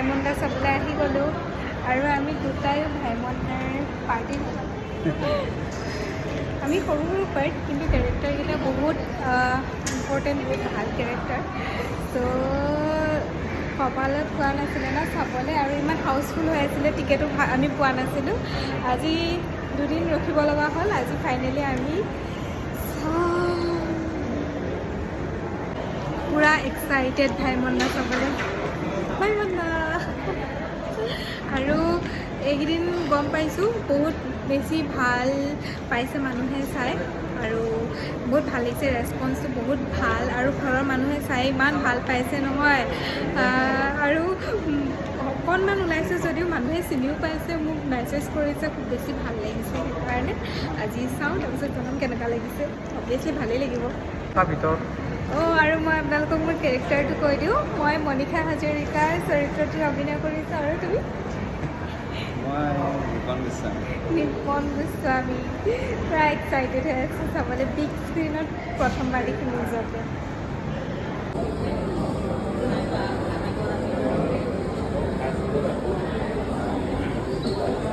ভাইমন দা চাবলৈ আহি গ'লোঁ আৰু আমি দুটাই ভাইমনাৰ পাৰ্টি আমি সৰু সৰু পাৰ্ট কিন্তু কেৰেক্টাৰকেইটা বহুত ইম্পৰ্টেণ্ট বহুত ভাল কেৰেক্টাৰ চ' কপালত পোৱা নাছিলে ন চাবলৈ আৰু ইমান হাউচফুল হৈ আছিলে টিকেটো আমি পোৱা নাছিলোঁ আজি দুদিন ৰখিব লগা হ'ল আজি ফাইনেলি আমি পুৰা এক্সাইটেড ভাইমন দা চাবলৈ ভাইমন দা আৰু এইকেইদিন গম পাইছোঁ বহুত বেছি ভাল পাইছে মানুহে চাই আৰু বহুত ভাল লাগিছে ৰেছপন্সটো বহুত ভাল আৰু ঘৰৰ মানুহে চাই ইমান ভাল পাইছে নহয় আৰু অকণমান ওলাইছে যদিও মানুহে চিনিও পাইছে মোক মেছেজ কৰিছে খুব বেছি ভাল লাগিছে সেইকাৰণে আজি চাওঁ তাৰপিছত জনাম কেনেকুৱা লাগিছে অবভিয়াছলি ভালেই লাগিব আৰু মই আপোনালোকক মোৰ কেৰেক্টাৰটো কৈ দিওঁ মই মনিষা হাজৰিকাৰ চৰিত্ৰটিত অভিনয় কৰিছোঁ আৰু তুমি নিপন গোস্বামী পুৰা এক্সাইটেড হৈ আছোঁ চাবলৈ বিগ স্ক্ৰীণত প্ৰথমবাৰ দেখি নিজকে